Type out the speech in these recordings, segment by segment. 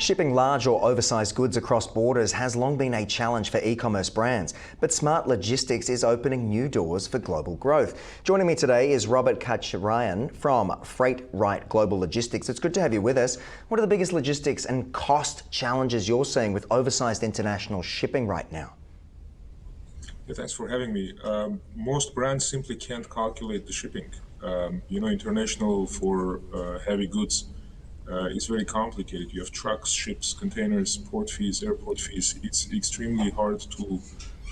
Shipping large or oversized goods across borders has long been a challenge for e-commerce brands, but smart logistics is opening new doors for global growth. Joining me today is Robert Khachatryan from Right Global Logistics. It's good to have you with us. What are the biggest logistics and cost challenges you're seeing with oversized international shipping right now? Yeah, thanks for having me. Most brands simply can't calculate the shipping. International for heavy goods is very complicated. You have trucks, ships, containers, port fees, airport fees. It's extremely hard to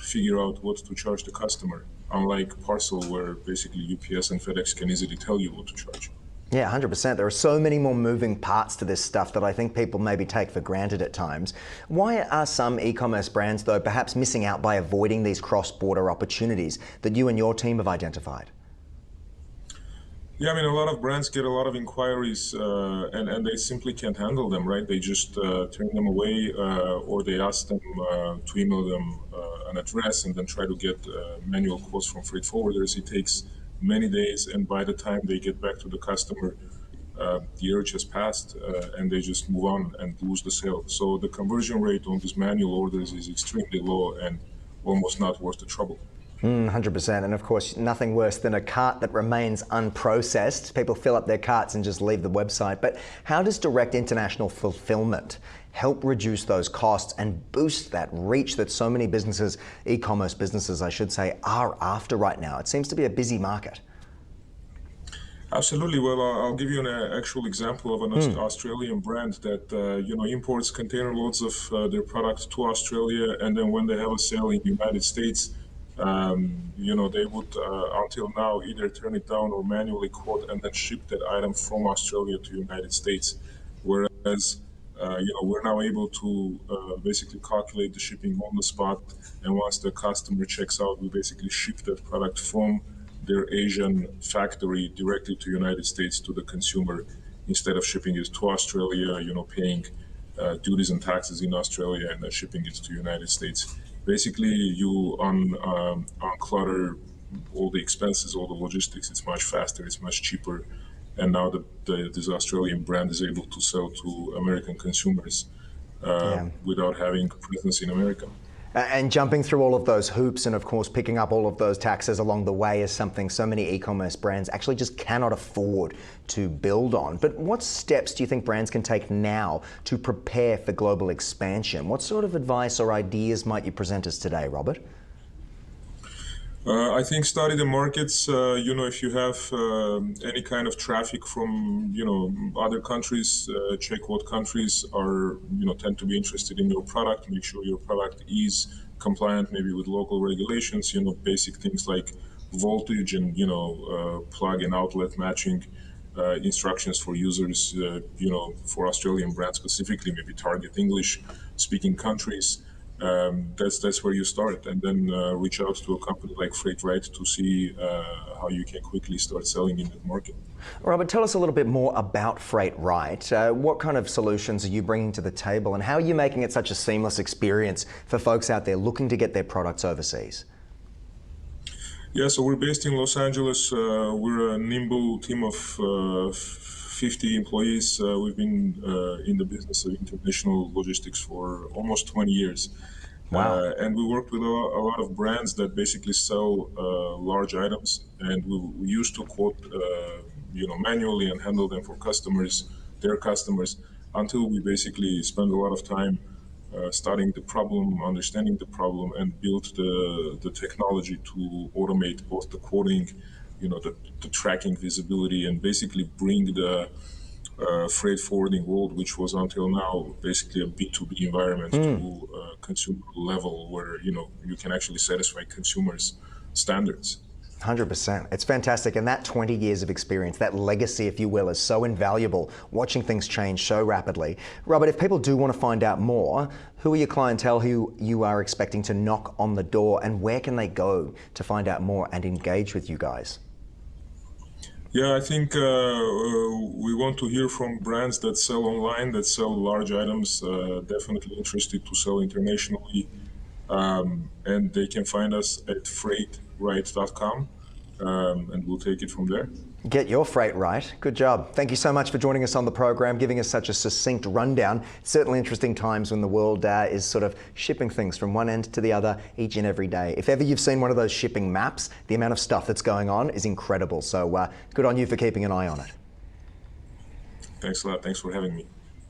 figure out what to charge the customer, unlike parcel where basically UPS and FedEx can easily tell you what to charge. Yeah, 100%. There are so many more moving parts to this stuff that I think people maybe take for granted at times. Why are some e-commerce brands, though, perhaps missing out by avoiding these cross-border opportunities that you and your team have identified? Yeah, a lot of brands get a lot of inquiries and they simply can't handle them, right? They just turn them away or they ask them to email them an address and then try to get manual quotes from freight forwarders. It takes many days, and by the time they get back to the customer, the urge has passed and they just move on and lose the sale. So the conversion rate on these manual orders is extremely low and almost not worth the trouble. 100%, and of course nothing worse than a cart that remains unprocessed. People fill up their carts and just leave the website. But how does direct international fulfillment help reduce those costs and boost that reach that so many businesses, e-commerce businesses I should say, are after right now? It seems to be a busy market. Absolutely. Well, I'll give you an actual example of an Australian brand that imports container loads of their products to Australia, and then when they have a sale in the United States, they would until now either turn it down or manually quote and then ship that item from Australia to the United States. Whereas, we're now able to basically calculate the shipping on the spot, and once the customer checks out, we basically ship that product from their Asian factory directly to the United States to the consumer, instead of shipping it to Australia, paying duties and taxes in Australia and then shipping it to the United States. Basically, you unclutter all the expenses, all the logistics. It's much faster, it's much cheaper, and now this Australian brand is able to sell to American consumers without having presence in America. And jumping through all of those hoops and of course picking up all of those taxes along the way is something so many e-commerce brands actually just cannot afford to build on. But what steps do you think brands can take now to prepare for global expansion? What sort of advice or ideas might you present us today, Robert? I think study the markets. If you have any kind of traffic from other countries, check what countries are tend to be interested in your product. Make sure your product is compliant, maybe with local regulations. Basic things like voltage and plug and outlet matching, instructions for users. For Australian brands specifically, maybe target English-speaking countries. That's where you start, and then reach out to a company like Right to see how you can quickly start selling in that market. Robert, tell us a little bit more about Right. What kind of solutions are you bringing to the table, and how are you making it such a seamless experience for folks out there looking to get their products overseas? Yeah, so we're based in Los Angeles. We're a nimble team of 50 employees. We've been in the business of international logistics for almost 20 years. Wow. And we worked with a lot of brands that basically sell large items, and we used to quote manually and handle them for their customers, until we basically spend a lot of time studying the problem, understanding the problem, and built the technology to automate both the quoting, the tracking, visibility, and basically bring the freight forwarding world, which was until now basically a B2B environment, to a consumer level where you can actually satisfy consumers' standards. 100%. It's fantastic. And that 20 years of experience, that legacy, if you will, is so invaluable, watching things change so rapidly. Robert, if people do want to find out more, who are your clientele who you are expecting to knock on the door, and where can they go to find out more and engage with you guys? Yeah, I think we want to hear from brands that sell online, that sell large items, definitely interested to sell internationally. And they can find us at freightright.com, and we'll take it from there. Get your freight right. Good job. Thank you so much for joining us on the program, giving us such a succinct rundown. Certainly interesting times when the world is sort of shipping things from one end to the other each and every day. If ever you've seen one of those shipping maps, the amount of stuff that's going on is incredible. So good on you for keeping an eye on it. Thanks a lot. Thanks for having me.